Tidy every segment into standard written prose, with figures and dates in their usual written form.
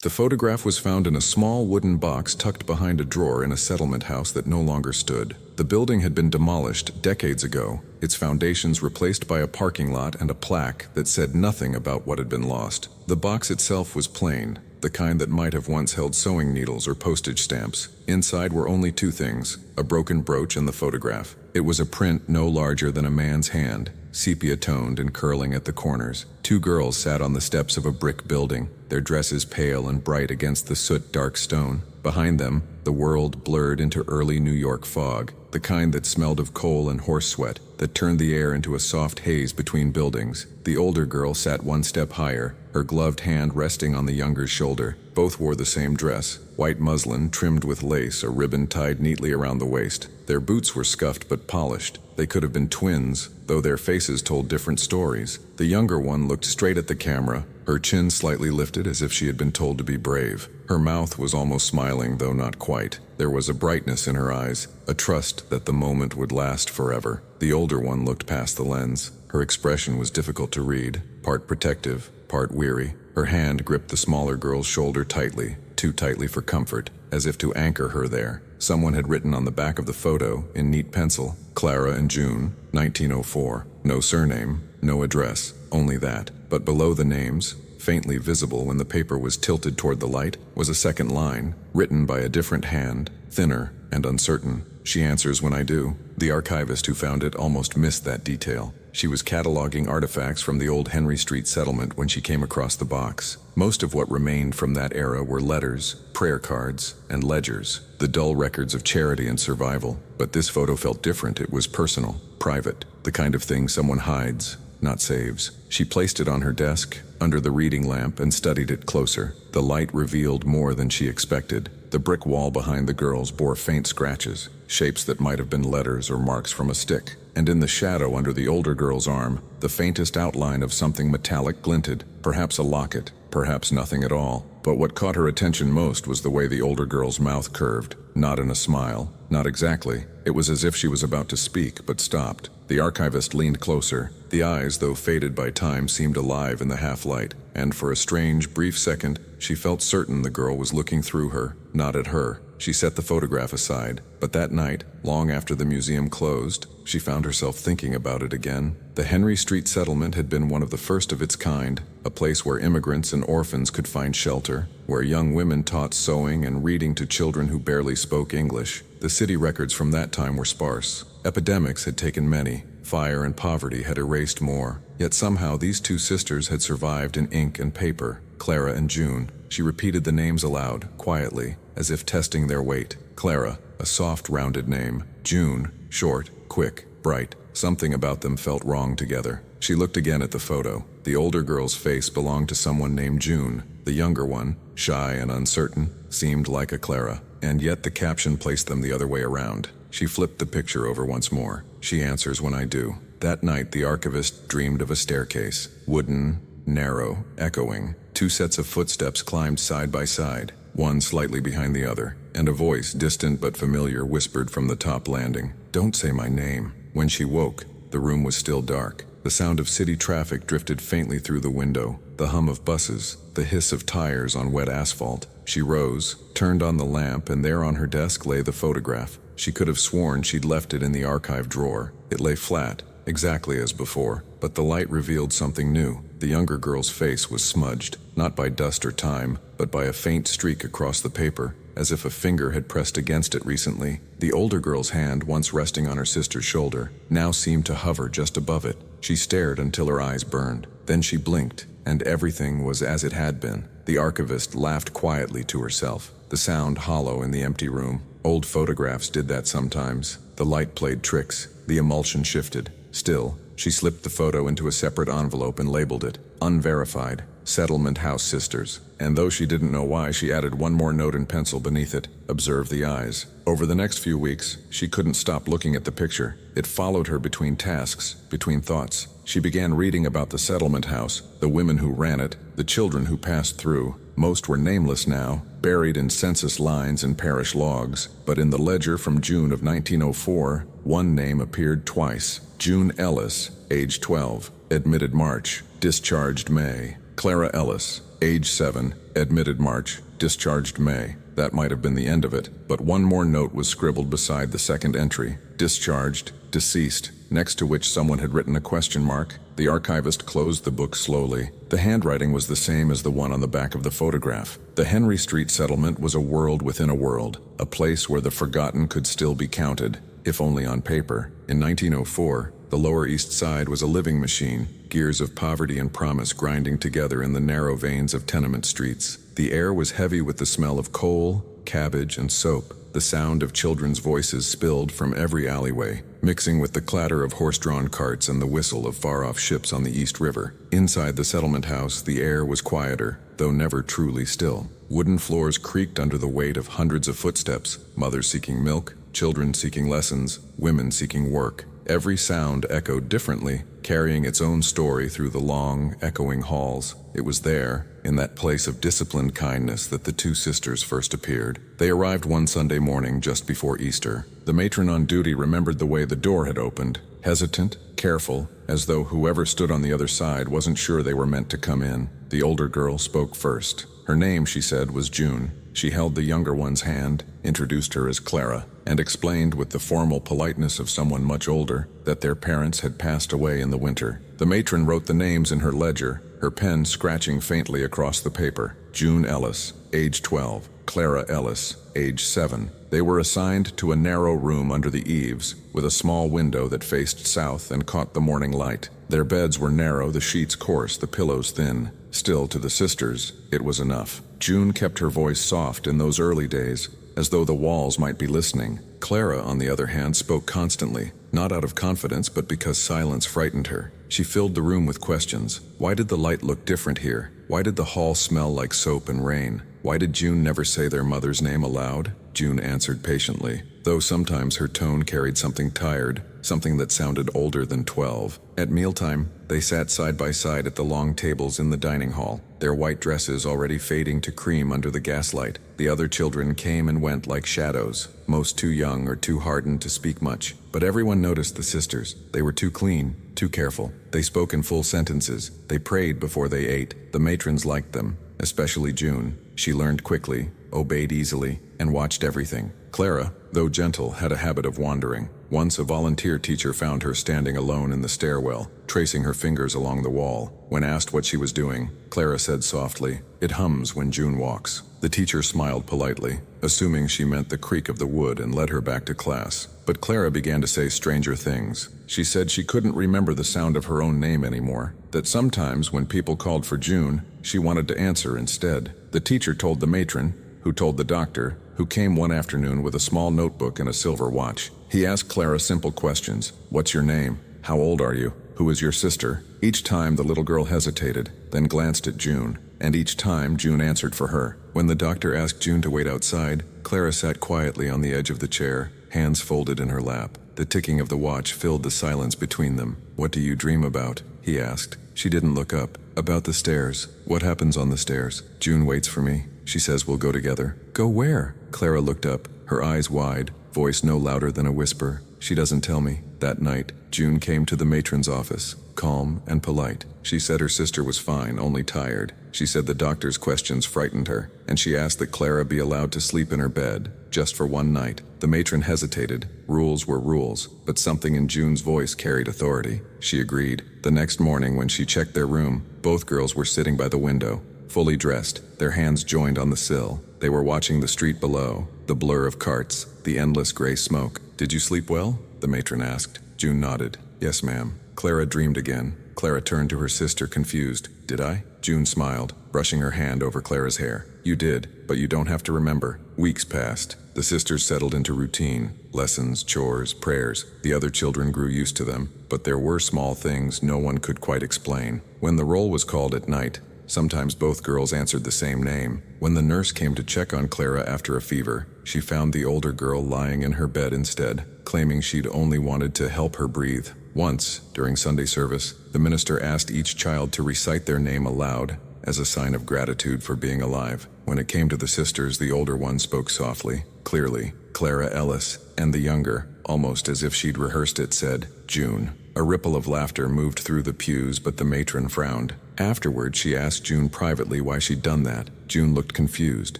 The photograph was found in a small wooden box tucked behind a drawer in a settlement house that no longer stood. The building had been demolished decades ago, its foundations replaced by a parking lot and a plaque that said nothing about what had been lost. The box itself was plain, the kind that might have once held sewing needles or postage stamps. Inside were only two things: a broken brooch and the photograph. It was a print no larger than a man's hand, sepia-toned and curling at the corners. Two girls sat on the steps of a brick building, their dresses pale and bright against the soot-dark stone. Behind them, the world blurred into early New York fog, the kind that smelled of coal and horse sweat, that turned the air into a soft haze between buildings. The older girl sat one step higher, her gloved hand resting on the younger's shoulder. Both wore the same dress, white muslin trimmed with lace, a ribbon tied neatly around the waist. Their boots were scuffed but polished. They could have been twins, though their faces told different stories. The younger one looked straight at the camera, her chin slightly lifted as if she had been told to be brave. Her mouth was almost smiling, though not quite. There was a brightness in her eyes, a trust that the moment would last forever. The older one looked past the lens. Her expression was difficult to read, part protective, part weary. Her hand gripped the smaller girl's shoulder tightly, too tightly for comfort, as if to anchor her there. Someone had written on the back of the photo, in neat pencil, Clara and June, 1904. No surname, no address, only that. But below the names, faintly visible when the paper was tilted toward the light, was a second line, written by a different hand, thinner and uncertain. "She answers when I do." The archivist who found it almost missed that detail. She was cataloging artifacts from the old Henry Street settlement when she came across the box. Most of what remained from that era were letters, prayer cards, and ledgers, the dull records of charity and survival. But this photo felt different. It was personal, private, the kind of thing someone hides, not saves. She placed it on her desk, under the reading lamp, and studied it closer. The light revealed more than she expected. The brick wall behind the girls bore faint scratches, shapes that might have been letters or marks from a stick. And in the shadow under the older girl's arm, the faintest outline of something metallic glinted, perhaps a locket, perhaps nothing at all. But what caught her attention most was the way the older girl's mouth curved, not in a smile, not exactly. It was as if she was about to speak, but stopped. The archivist leaned closer. The eyes, though faded by time, seemed alive in the half-light, and for a strange, brief second, she felt certain the girl was looking through her, not at her. She set the photograph aside, but that night, long after the museum closed, she found herself thinking about it again. The Henry Street settlement had been one of the first of its kind, a place where immigrants and orphans could find shelter, where young women taught sewing and reading to children who barely spoke English. The city records from that time were sparse. Epidemics had taken many. Fire and poverty had erased more. Yet somehow these two sisters had survived in ink and paper. Clara and June. She repeated the names aloud, quietly, as if testing their weight. Clara, a soft, rounded name. June, short, quick, bright. Something about them felt wrong together. She looked again at the photo. The older girl's face belonged to someone named June. The younger one, shy and uncertain, seemed like a Clara. And yet the caption placed them the other way around. She flipped the picture over once more. "She answers when I do." That night the archivist dreamed of a staircase. Wooden, narrow, echoing. Two sets of footsteps climbed side by side, one slightly behind the other, and a voice, distant but familiar, whispered from the top landing, "Don't say my name." When she woke, the room was still dark. The sound of city traffic drifted faintly through the window, the hum of buses, the hiss of tires on wet asphalt. She rose, turned on the lamp, and there on her desk lay the photograph. She could have sworn she'd left it in the archive drawer. It lay flat, exactly as before, but the light revealed something new. The younger girl's face was smudged, not by dust or time, but by a faint streak across the paper, as if a finger had pressed against it recently. The older girl's hand, once resting on her sister's shoulder, now seemed to hover just above it. She stared until her eyes burned. Then she blinked, and everything was as it had been. The archivist laughed quietly to herself, the sound hollow in the empty room. Old photographs did that sometimes. The light played tricks. The emulsion shifted. Still, she slipped the photo into a separate envelope and labeled it, "Unverified, Settlement House Sisters." And though she didn't know why, she added one more note in pencil beneath it, "Observe the eyes." Over the next few weeks, she couldn't stop looking at the picture. It followed her between tasks, between thoughts. She began reading about the settlement house, the women who ran it, the children who passed through. Most were nameless now, buried in census lines and parish logs. But in the ledger from June of 1904, one name appeared twice. June Ellis, age 12, admitted March, discharged May. Clara Ellis, age 7, admitted March, discharged May. That might have been the end of it, but one more note was scribbled beside the second entry. Discharged, deceased, next to which someone had written a question mark. The archivist closed the book slowly. The handwriting was the same as the one on the back of the photograph. The Henry Street settlement was a world within a world, a place where the forgotten could still be counted, if only on paper. In 1904, the Lower East Side was a living machine, gears of poverty and promise grinding together in the narrow veins of tenement streets. The air was heavy with the smell of coal, cabbage, and soap. The sound of children's voices spilled from every alleyway, mixing with the clatter of horse-drawn carts and the whistle of far-off ships on the East River. Inside the settlement house, the air was quieter, though never truly still. Wooden floors creaked under the weight of hundreds of footsteps, mothers seeking milk, children seeking lessons, women seeking work. Every sound echoed differently, carrying its own story through the long, echoing halls. It was there, in that place of disciplined kindness, that the two sisters first appeared. They arrived one Sunday morning just before Easter. The matron on duty remembered the way the door had opened, hesitant, careful, as though whoever stood on the other side wasn't sure they were meant to come in. The older girl spoke first. Her name, she said, was June. She held the younger one's hand, introduced her as Clara, and explained with the formal politeness of someone much older that their parents had passed away in the winter. The matron wrote the names in her ledger, her pen scratching faintly across the paper. June Ellis, age 12, Clara Ellis, age 7. They were assigned to a narrow room under the eaves, with a small window that faced south and caught the morning light. Their beds were narrow, the sheets coarse, the pillows thin. Still, to the sisters, it was enough. June kept her voice soft in those early days, as though the walls might be listening. Clara, on the other hand, spoke constantly, not out of confidence but because silence frightened her. She filled the room with questions. Why did the light look different here? Why did the hall smell like soap and rain? Why did June never say their mother's name aloud? June answered patiently, though sometimes her tone carried something tired, something that sounded older than 12. At mealtime, they sat side by side at the long tables in the dining hall, their white dresses already fading to cream under the gaslight. The other children came and went like shadows, most too young or too hardened to speak much. But everyone noticed the sisters. They were too clean, too careful. They spoke in full sentences. They prayed before they ate. The matrons liked them, especially June. She learned quickly, obeyed easily, and watched everything. Clara, though gentle, had a habit of wandering. Once a volunteer teacher found her standing alone in the stairwell, tracing her fingers along the wall. When asked what she was doing, Clara said softly, "It hums when June walks." The teacher smiled politely, assuming she meant the creak of the wood, and led her back to class. But Clara began to say stranger things. She said she couldn't remember the sound of her own name anymore, that sometimes when people called for June, she wanted to answer instead. The teacher told the matron, who told the doctor, who came one afternoon with a small notebook and a silver watch. He asked Clara simple questions. What's your name? How old are you? Who is your sister? Each time the little girl hesitated, then glanced at June, and each time June answered for her. When the doctor asked June to wait outside, Clara sat quietly on the edge of the chair, hands folded in her lap. The ticking of the watch filled the silence between them. What do you dream about? He asked. She didn't look up. About the stairs. What happens on the stairs? June waits for me. She says we'll go together. Go where? Clara looked up, her eyes wide, voice no louder than a whisper. She doesn't tell me. That night, June came to the matron's office, calm and polite. She said her sister was fine, only tired. She said the doctor's questions frightened her, and she asked that Clara be allowed to sleep in her bed, just for one night. The matron hesitated. Rules were rules, but something in June's voice carried authority. She agreed. The next morning, when she checked their room, both girls were sitting by the window, fully dressed, their hands joined on the sill. They were watching the street below, the blur of carts, the endless gray smoke. Did you sleep well? The matron asked. June nodded. Yes, ma'am. Clara dreamed again. Clara turned to her sister, confused. Did I? June smiled, brushing her hand over Clara's hair. You did, but you don't have to remember. Weeks passed. The sisters settled into routine. Lessons, chores, prayers. The other children grew used to them, but there were small things no one could quite explain. When the roll was called at night, sometimes both girls answered the same name. When the nurse came to check on Clara after a fever, she found the older girl lying in her bed instead, claiming she'd only wanted to help her breathe. Once, during Sunday service, the minister asked each child to recite their name aloud. as a sign of gratitude for being alive. When it came to the sisters, the older one spoke softly, clearly. Clara Ellis, and the younger, almost as if she'd rehearsed it, said, June. A ripple of laughter moved through the pews, but the matron frowned. Afterward, she asked June privately why she'd done that. June looked confused.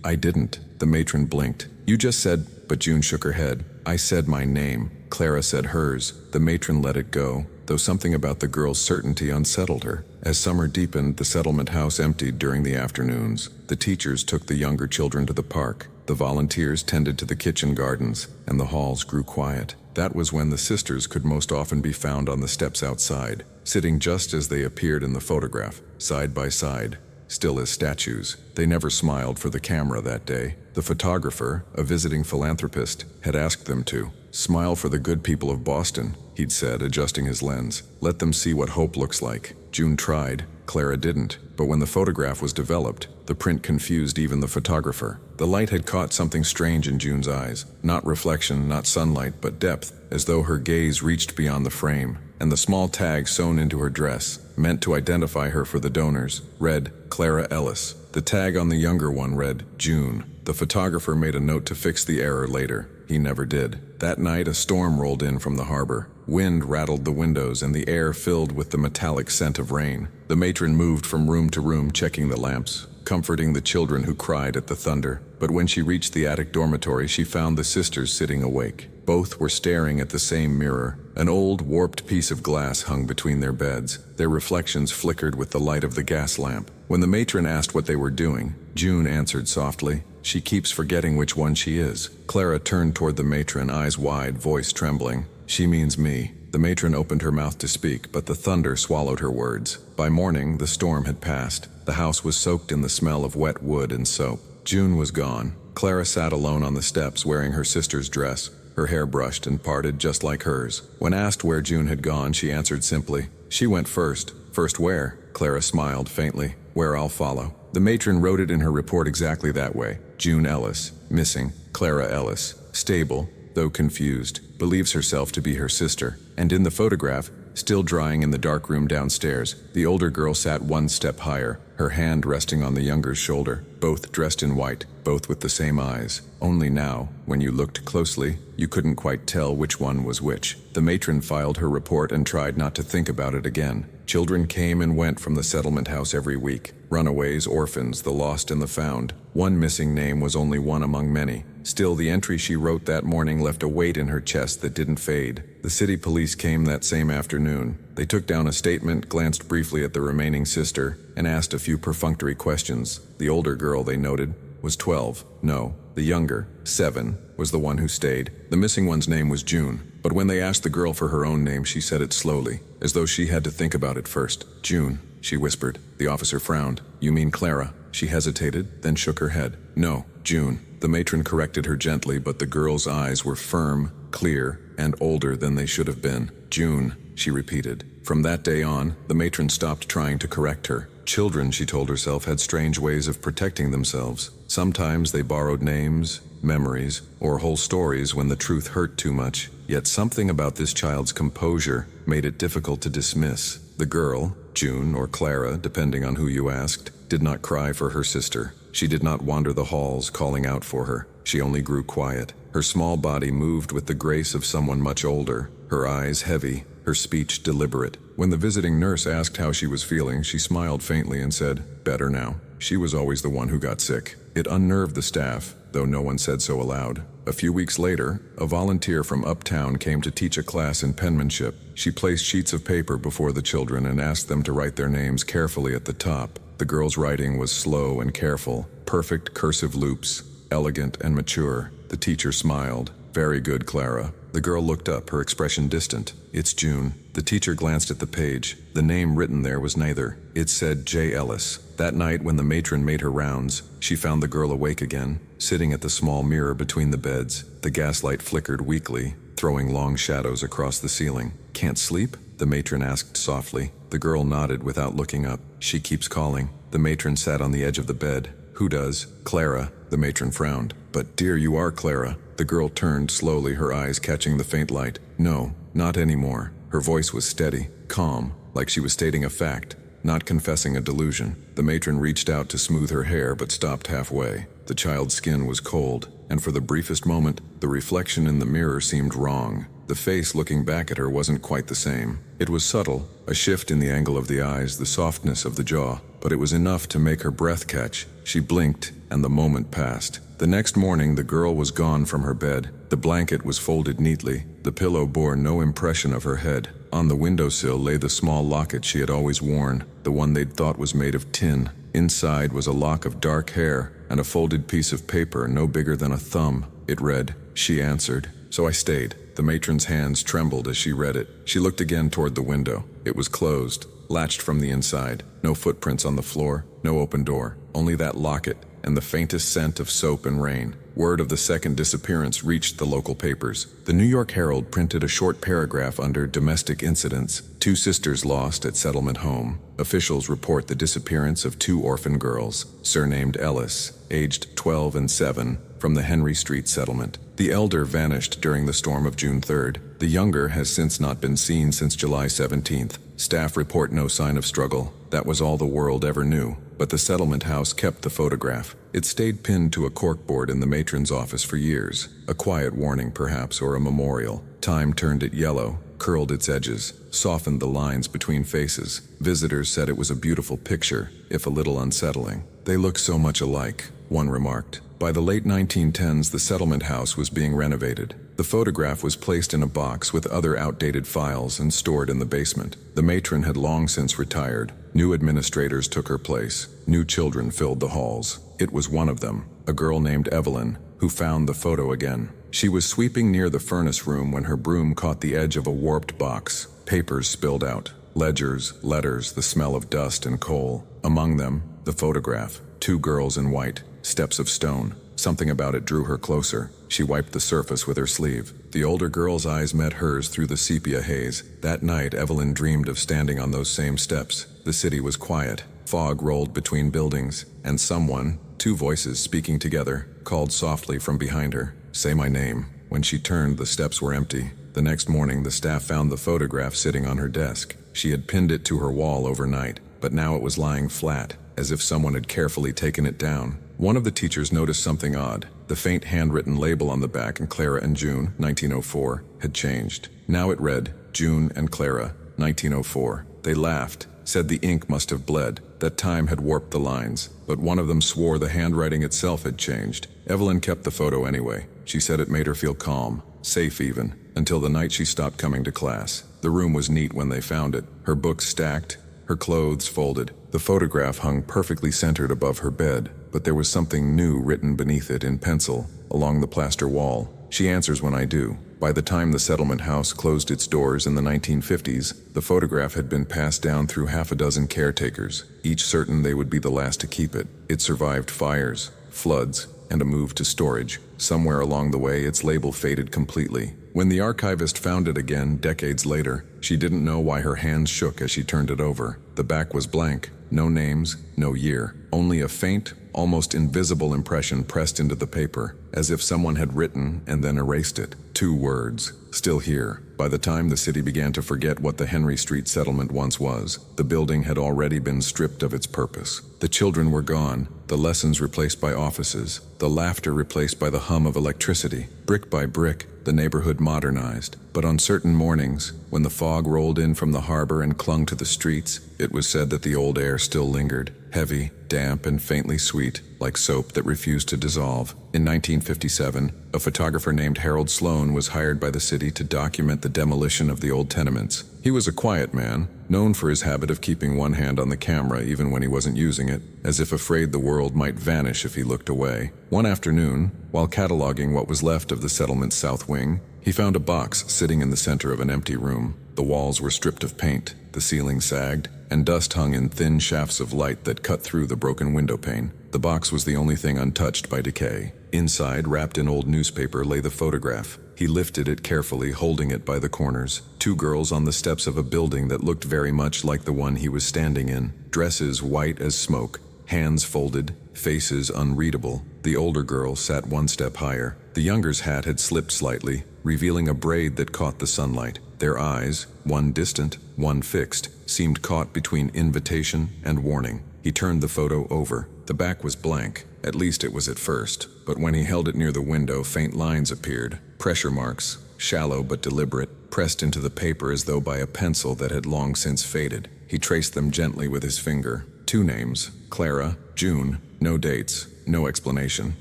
I didn't. The matron blinked. You just said, but June shook her head. I said my name. Clara said hers. The matron let it go, though something about the girl's certainty unsettled her. As summer deepened, the settlement house emptied during the afternoons. The teachers took the younger children to the park. The volunteers tended to the kitchen gardens, and the halls grew quiet. That was when the sisters could most often be found on the steps outside, sitting just as they appeared in the photograph, side by side, still as statues. They never smiled for the camera that day. The photographer, a visiting philanthropist, had asked them to. Smile for the good people of Boston, he'd said, adjusting his lens. Let them see what hope looks like. June tried. Clara didn't. But when the photograph was developed, the print confused even the photographer. The light had caught something strange in June's eyes. Not reflection, not sunlight, but depth, as though her gaze reached beyond the frame. And the small tag sewn into her dress, meant to identify her for the donors, read, Clara Ellis. The tag on the younger one read, June. The photographer made a note to fix the error later. He never did. That night, a storm rolled in from the harbor. Wind rattled the windows, and the air filled with the metallic scent of rain. The matron moved from room to room, checking the lamps, comforting the children who cried at the thunder. But when she reached the attic dormitory, she found the sisters sitting awake. Both were staring at the same mirror. An old, warped piece of glass hung between their beds. Their reflections flickered with the light of the gas lamp. When the matron asked what they were doing, June answered softly, She keeps forgetting which one she is. Clara turned toward the matron, eyes wide, voice trembling. She means me. The matron opened her mouth to speak, but the thunder swallowed her words. By morning, the storm had passed. The house was soaked in the smell of wet wood and soap. June was gone. Clara sat alone on the steps, wearing her sister's dress, her hair brushed and parted just like hers. When asked where June had gone, she answered simply, She went first. First where? Clara smiled faintly. Where I'll follow. The matron wrote it in her report exactly that way. June Ellis, missing. Clara Ellis, stable, though confused, believes herself to be her sister. And in the photograph, still drying in the dark room downstairs, the older girl sat one step higher, her hand resting on the younger's shoulder, both dressed in white, both with the same eyes. Only now, when you looked closely, you couldn't quite tell which one was which. The matron filed her report and tried not to think about it again. Children came and went from the settlement house every week. Runaways, orphans, the lost and the found. One missing name was only one among many. Still, the entry she wrote that morning left a weight in her chest that didn't fade. The city police came that same afternoon. They took down a statement, glanced briefly at the remaining sister, and asked a few perfunctory questions. The older girl, they noted, was 12. No, the younger, 7, was the one who stayed. The missing one's name was June. But when they asked the girl for her own name, she said it slowly, as though she had to think about it first. June, she whispered. The officer frowned. You mean Clara? She hesitated, then shook her head. No, June. The matron corrected her gently, but the girl's eyes were firm, clear, and older than they should have been. June, she repeated. From that day on, the matron stopped trying to correct her. Children, she told herself, had strange ways of protecting themselves. Sometimes they borrowed names, memories, or whole stories when the truth hurt too much. Yet something about this child's composure made it difficult to dismiss. The girl, June or Clara, depending on who you asked, did not cry for her sister. She did not wander the halls calling out for her. She only grew quiet. Her small body moved with the grace of someone much older, her eyes heavy, her speech deliberate. When the visiting nurse asked how she was feeling, she smiled faintly and said, Better now. She was always the one who got sick. It unnerved the staff, though no one said so aloud. A few weeks later, a volunteer from uptown came to teach a class in penmanship. She placed sheets of paper before the children and asked them to write their names carefully at the top. The girl's writing was slow and careful, perfect cursive loops, elegant and mature. The teacher smiled. Very good, Clara. The girl looked up, her expression distant. It's June. The teacher glanced at the page. The name written there was neither. It said J. Ellis. That night, when the matron made her rounds, she found the girl awake again, sitting at the small mirror between the beds. The gaslight flickered weakly, throwing long shadows across the ceiling. Can't sleep? The matron asked softly. The girl nodded without looking up. She keeps calling. The matron sat on the edge of the bed. Who does? Clara. The matron frowned. But dear, you are Clara. The girl turned slowly, her eyes catching the faint light. No, not anymore. Her voice was steady, calm, like she was stating a fact. not confessing a delusion. The matron reached out to smooth her hair but stopped halfway. The child's skin was cold, and for the briefest moment, the reflection in the mirror seemed wrong. The face looking back at her wasn't quite the same. It was subtle, a shift in the angle of the eyes, the softness of the jaw, but it was enough to make her breath catch. She blinked, and the moment passed. The next morning, the girl was gone from her bed. The blanket was folded neatly. The pillow bore no impression of her head. On the windowsill lay the small locket she had always worn, the one they'd thought was made of tin. Inside was a lock of dark hair and a folded piece of paper no bigger than a thumb. It read, "She answered." So I stayed. The matron's hands trembled as she read it. She looked again toward the window. It was closed, latched from the inside. No footprints on the floor, no open door. Only that locket and the faintest scent of soap and rain. Word of the second disappearance reached the local papers. The New York Herald printed a short paragraph under domestic incidents. 2 sisters lost at settlement home. Officials report the disappearance of 2 orphan girls, surnamed Ellis, aged 12 and 7, from the Henry Street settlement. The elder vanished during the storm of June 3rd. The younger has since not been seen since July 17th. Staff report no sign of struggle. That was all the world ever knew. But the settlement house kept the photograph. It stayed pinned to a corkboard in the matron's office for years. A quiet warning, perhaps, or a memorial. Time turned it yellow, curled its edges, softened the lines between faces. Visitors said it was a beautiful picture, if a little unsettling. "They look so much alike," one remarked. By the late 1910s, the settlement house was being renovated. The photograph was placed in a box with other outdated files and stored in the basement. The matron had long since retired. New administrators took her place. New children filled the halls. It was one of them, a girl named Evelyn, who found the photo again. She was sweeping near the furnace room when her broom caught the edge of a warped box. Papers spilled out. Ledgers, letters, the smell of dust and coal. Among them, the photograph. 2 girls in white, steps of stone. Something about it drew her closer. She wiped the surface with her sleeve. The older girl's eyes met hers through the sepia haze. That night, Evelyn dreamed of standing on those same steps. The city was quiet. Fog rolled between buildings, and someone, 2 voices speaking together, called softly from behind her, "Say my name." When she turned, the steps were empty. The next morning, the staff found the photograph sitting on her desk. She had pinned it to her wall overnight, but now it was lying flat, as if someone had carefully taken it down. One of the teachers noticed something odd. The faint handwritten label on the back in Clara and June, 1904, had changed. Now it read, June and Clara, 1904. They laughed, said the ink must have bled, that time had warped the lines, but one of them swore the handwriting itself had changed. Evelyn kept the photo anyway. She said it made her feel calm, safe even, until the night she stopped coming to class. The room was neat when they found it, her books stacked, her clothes folded. The photograph hung perfectly centered above her bed, but there was something new written beneath it in pencil, along the plaster wall. "She answers when I do." By the time the settlement house closed its doors in the 1950s, the photograph had been passed down through 6 caretakers, each certain they would be the last to keep it. It survived fires, floods, and a move to storage. Somewhere along the way, its label faded completely. When the archivist found it again, decades later, she didn't know why her hands shook as she turned it over. The back was blank, no names, no year, only a faint, almost invisible impression pressed into the paper, as if someone had written and then erased it. 2 words, "Still here." By the time the city began to forget what the Henry Street settlement once was, the building had already been stripped of its purpose. The children were gone, the lessons replaced by offices, the laughter replaced by the hum of electricity. Brick by brick, the neighborhood modernized. But on certain mornings, when the fog rolled in from the harbor and clung to the streets, it was said that the old air still lingered, heavy, damp, and faintly sweet, like soap that refused to dissolve. In 1957, a photographer named Harold Sloan was hired by the city to document the demolition of the old tenements. He was a quiet man, known for his habit of keeping one hand on the camera even when he wasn't using it, as if afraid the world might vanish if he looked away. One afternoon, while cataloging what was left of the settlement's south wing, he found a box sitting in the center of an empty room. The walls were stripped of paint, the ceiling sagged, and dust hung in thin shafts of light that cut through the broken window pane. The box was the only thing untouched by decay. Inside, wrapped in old newspaper, lay the photograph. He lifted it carefully, holding it by the corners. 2 girls on the steps of a building that looked very much like the one he was standing in. Dresses white as smoke, hands folded, faces unreadable. The older girl sat 1 step higher. The younger's hat had slipped slightly, revealing a braid that caught the sunlight. Their eyes, one distant, one fixed, seemed caught between invitation and warning. He turned the photo over. The back was blank. At least it was at first. But when he held it near the window, faint lines appeared. Pressure marks, shallow but deliberate, pressed into the paper as though by a pencil that had long since faded. He traced them gently with his finger. 2 names, Clara, June, no dates, no explanation.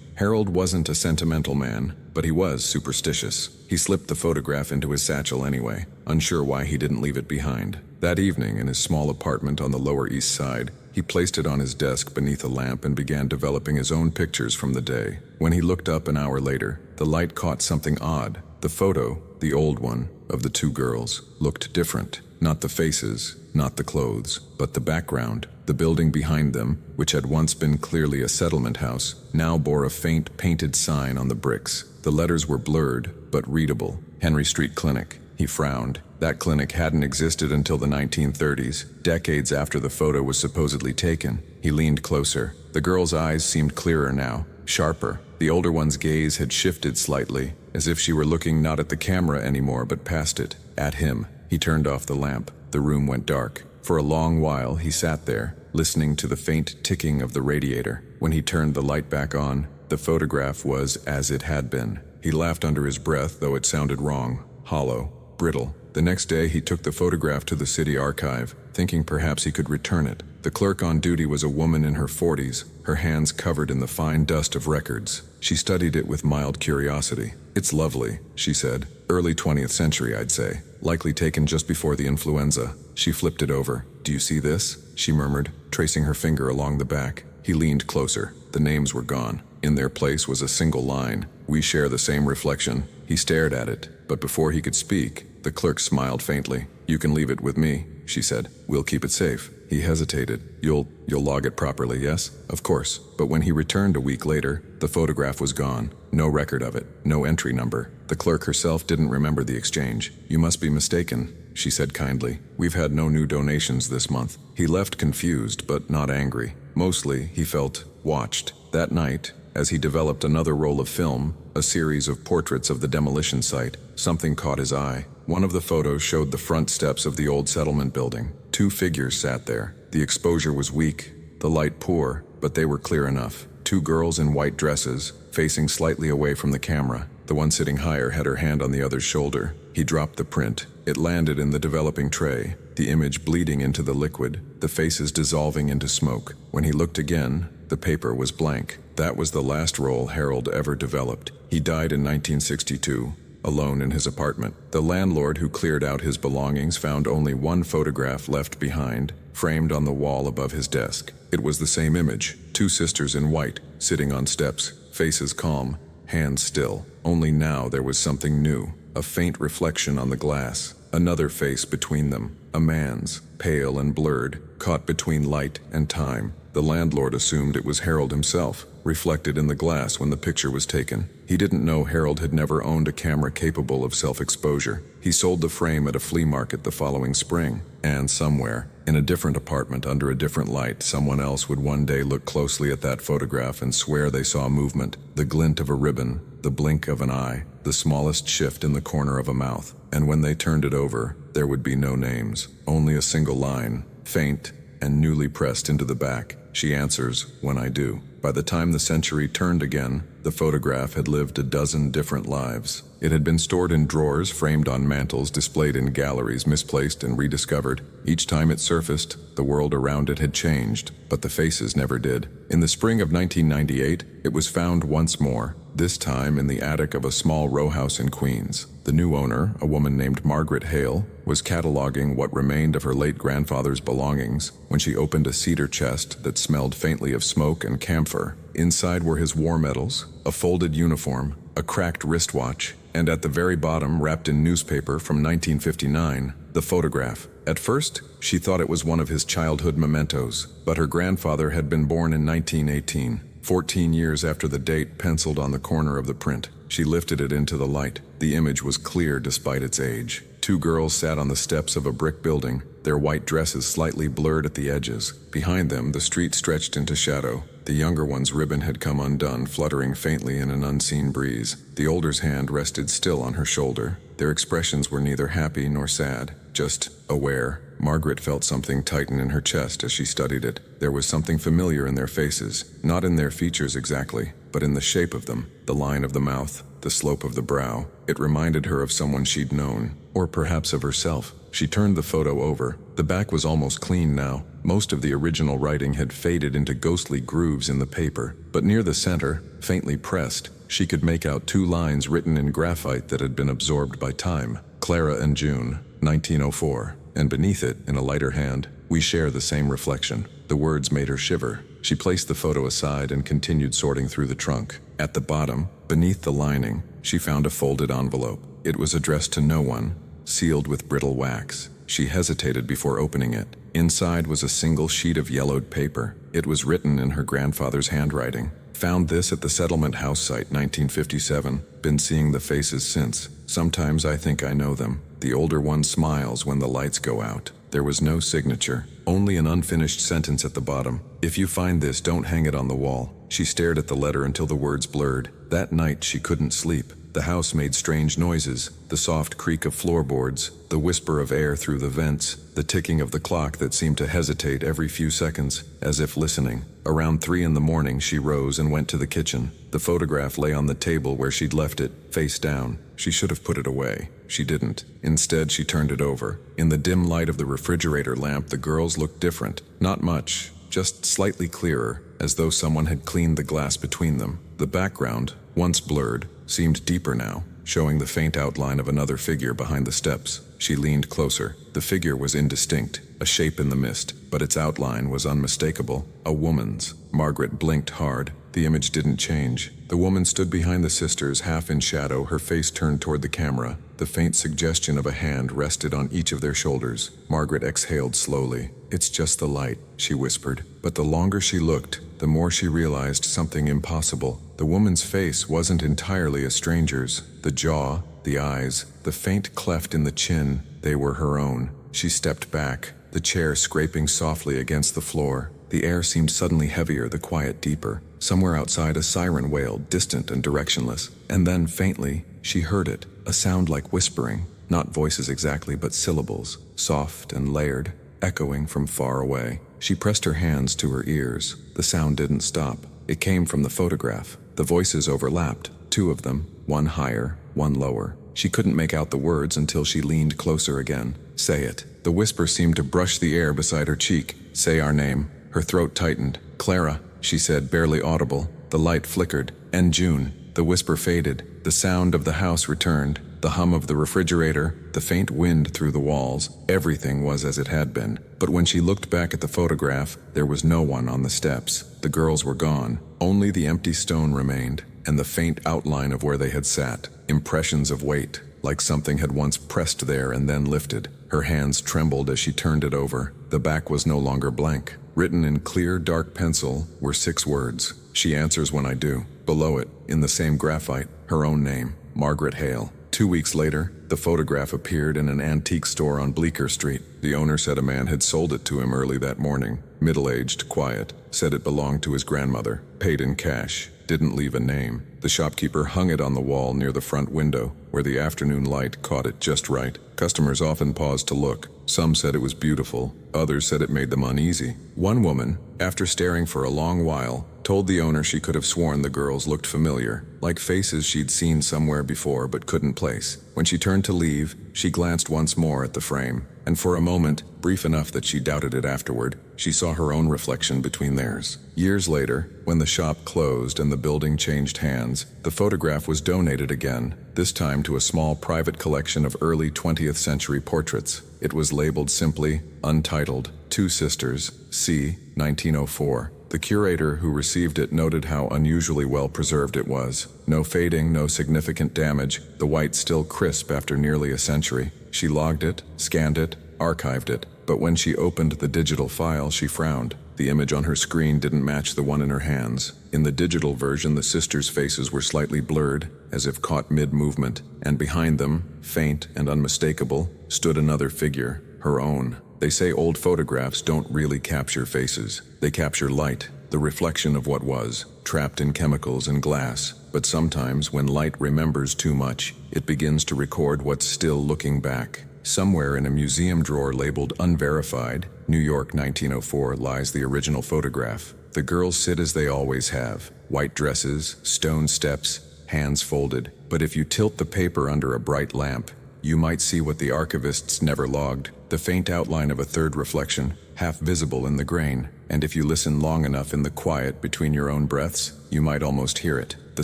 Harold wasn't a sentimental man, but he was superstitious. He slipped the photograph into his satchel anyway, unsure why he didn't leave it behind. That evening, in his small apartment on the Lower East Side, he placed it on his desk beneath a lamp and began developing his own pictures from the day. When he looked up an hour later, the light caught something odd. The photo, the old one, of the 2 girls, looked different. Not the faces, not the clothes, but the background. The building behind them, which had once been clearly a settlement house, now bore a faint painted sign on the bricks. The letters were blurred, but readable. Henry Street Clinic. He frowned. That clinic hadn't existed until the 1930s, decades after the photo was supposedly taken. He leaned closer. The girl's eyes seemed clearer now, sharper. The older one's gaze had shifted slightly, as if she were looking not at the camera anymore but past it, at him. He turned off the lamp. The room went dark. For a long while he sat there, listening to the faint ticking of the radiator. When he turned the light back on, the photograph was as it had been. He laughed under his breath, though it sounded wrong, hollow, brittle. The next day he took the photograph to the city archive, thinking perhaps he could return it. The clerk on duty was a woman in her 40s, her hands covered in the fine dust of records. She studied it with mild curiosity. "It's lovely," she said. "Early 20th century, I'd say. Likely taken just before the influenza." She flipped it over. "Do you see this?" she murmured, tracing her finger along the back. He leaned closer. The names were gone. In their place was a single line. "We share the same reflection." He stared at it, but before he could speak, the clerk smiled faintly. "You can leave it with me," she said. "We'll keep it safe." He hesitated. You'll log it properly, yes?" "Of course." But when he returned a week later, the photograph was gone. No record of it. No entry number. The clerk herself didn't remember the exchange. "You must be mistaken," she said kindly. "We've had no new donations this month." He left confused, but not angry. Mostly, he felt watched. That night, as he developed another roll of film, a series of portraits of the demolition site, something caught his eye. One of the photos showed the front steps of the old settlement building. 2 figures sat there. The exposure was weak, the light poor, but they were clear enough. 2 girls in white dresses, facing slightly away from the camera. The one sitting higher had her hand on the other's shoulder. He dropped the print. It landed in the developing tray, the image bleeding into the liquid, the faces dissolving into smoke. When he looked again, the paper was blank. That was the last roll Harold ever developed. He died in 1962, alone in his apartment. The landlord who cleared out his belongings found only one photograph left behind, framed on the wall above his desk. It was the same image, 2 sisters in white, sitting on steps, faces calm, hands still. Only now there was something new, a faint reflection on the glass, another face between them, a man's, pale and blurred, caught between light and time. The landlord assumed it was Harold himself, reflected in the glass when the picture was taken. He didn't know Harold had never owned a camera capable of self-exposure. He sold the frame at a flea market the following spring, and somewhere, in a different apartment under a different light, someone else would one day look closely at that photograph and swear they saw movement, the glint of a ribbon, the blink of an eye, the smallest shift in the corner of a mouth. And when they turned it over, there would be no names, only a single line, faint and newly pressed into the back. "She answers when I do." By the time the century turned again, the photograph had lived a dozen different lives. It had been stored in drawers, framed on mantels, displayed in galleries, misplaced and rediscovered. Each time it surfaced, the world around it had changed, but the faces never did. In the spring of 1998, it was found once more, this time in the attic of a small row house in Queens. The new owner, a woman named Margaret Hale, was cataloging what remained of her late grandfather's belongings when she opened a cedar chest that smelled faintly of smoke and camphor. Inside were his war medals, a folded uniform, a cracked wristwatch, and at the very bottom, wrapped in newspaper from 1959, the photograph. At first, she thought it was one of his childhood mementos, but her grandfather had been born in 1918, 14 years after the date penciled on the corner of the print. She lifted it into the light. The image was clear despite its age. 2 girls sat on the steps of a brick building, their white dresses slightly blurred at the edges. Behind them, the street stretched into shadow. The younger one's ribbon had come undone, fluttering faintly in an unseen breeze. The older's hand rested still on her shoulder. Their expressions were neither happy nor sad, just aware. Margaret felt something tighten in her chest as she studied it. There was something familiar in their faces, not in their features exactly, but in the shape of them, the line of the mouth, the slope of the brow. It reminded her of someone she'd known, or perhaps of herself. She turned the photo over. The back was almost clean now. Most of the original writing had faded into ghostly grooves in the paper, but near the center, faintly pressed, she could make out 2 lines written in graphite that had been absorbed by time. Clara and June, 1904. And beneath it, in a lighter hand, we share the same reflection. The words made her shiver. She placed the photo aside and continued sorting through the trunk. At the bottom, beneath the lining, she found a folded envelope. It was addressed to no one, sealed with brittle wax. She hesitated before opening it. Inside was a single sheet of yellowed paper. It was written in her grandfather's handwriting. Found this at the settlement house site, 1957. Been seeing the faces since. Sometimes I think I know them. The older one smiles when the lights go out. There was no signature, only an unfinished sentence at the bottom. If you find this, don't hang it on the wall. She stared at the letter until the words blurred. That night she couldn't sleep. The house made strange noises, the soft creak of floorboards, the whisper of air through the vents, the ticking of the clock that seemed to hesitate every few seconds, as if listening. Around 3 in the morning, she rose and went to the kitchen. The photograph lay on the table where she'd left it, face down. She should have put it away. She didn't. Instead, she turned it over. In the dim light of the refrigerator lamp, the girls looked different. Not much, just slightly clearer, as though someone had cleaned the glass between them. The background, once blurred, seemed deeper now, showing the faint outline of another figure behind the steps. She leaned closer. The figure was indistinct, a shape in the mist, but its outline was unmistakable. A woman's. Margaret blinked hard. The image didn't change. The woman stood behind the sisters, half in shadow, her face turned toward the camera. The faint suggestion of a hand rested on each of their shoulders. Margaret exhaled slowly. "It's just the light," she whispered. But the longer she looked, the more she realized something impossible. The woman's face wasn't entirely a stranger's. The jaw, the eyes, the faint cleft in the chin, they were her own. She stepped back, the chair scraping softly against the floor. The air seemed suddenly heavier, the quiet deeper. Somewhere outside, a siren wailed, distant and directionless. And then, faintly, she heard it, a sound like whispering. Not voices exactly, but syllables, soft and layered, echoing from far away. She pressed her hands to her ears. The sound didn't stop. It came from the photograph. The voices overlapped, 2 of them, one higher, one lower. She couldn't make out the words until she leaned closer again. "Say it." The whisper seemed to brush the air beside her cheek. "Say our name." Her throat tightened. "Clara," she said, barely audible. The light flickered. "And June." The whisper faded. The sound of the house returned. The hum of the refrigerator, the faint wind through the walls. Everything was as it had been. But when she looked back at the photograph, there was no one on the steps. The girls were gone. Only the empty stone remained, and the faint outline of where they had sat. Impressions of weight, like something had once pressed there and then lifted. Her hands trembled as she turned it over. The back was no longer blank. Written in clear, dark pencil were 6 words. "She answers when I do." Below it, in the same graphite, her own name, Margaret Hale. 2 weeks later, the photograph appeared in an antique store on Bleecker Street. The owner said a man had sold it to him early that morning. Middle-aged, quiet, said it belonged to his grandmother. Paid in cash. Didn't leave a name. The shopkeeper hung it on the wall near the front window, where the afternoon light caught it just right. Customers often paused to look. Some said it was beautiful. Others said it made them uneasy. One woman, after staring for a long while, told the owner she could have sworn the girls looked familiar, like faces she'd seen somewhere before but couldn't place. When she turned to leave, she glanced once more at the frame, and for a moment, brief enough that she doubted it afterward, she saw her own reflection between theirs. Years later, when the shop closed and the building changed hands, the photograph was donated again, this time to a small private collection of early 20th century portraits. It was labeled simply, untitled, 2 Sisters, c. 1904. The curator who received it noted how unusually well preserved it was. No fading, no significant damage, the white still crisp after nearly a century. She logged it, scanned it, archived it. But when she opened the digital file, she frowned. The image on her screen didn't match the one in her hands. In the digital version, the sisters' faces were slightly blurred, as if caught mid-movement, and behind them, faint and unmistakable, stood another figure, her own. They say old photographs don't really capture faces. They capture light, the reflection of what was, trapped in chemicals and glass. But sometimes, when light remembers too much, it begins to record what's still looking back. Somewhere in a museum drawer labeled Unverified, New York 1904, lies the original photograph. The girls sit as they always have, white dresses, stone steps, hands folded. But if you tilt the paper under a bright lamp, you might see what the archivists never logged, the faint outline of a third reflection, half visible in the grain. And if you listen long enough in the quiet between your own breaths, you might almost hear it, the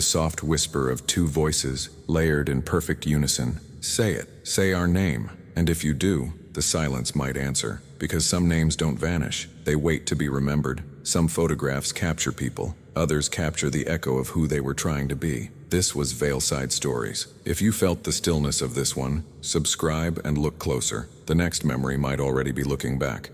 soft whisper of two voices, layered in perfect unison. Say it, say our name. And if you do, the silence might answer, because some names don't vanish, they wait to be remembered. Some photographs capture people, others capture the echo of who they were trying to be. This was Veilside Stories. If you felt the stillness of this one, subscribe and look closer. The next memory might already be looking back.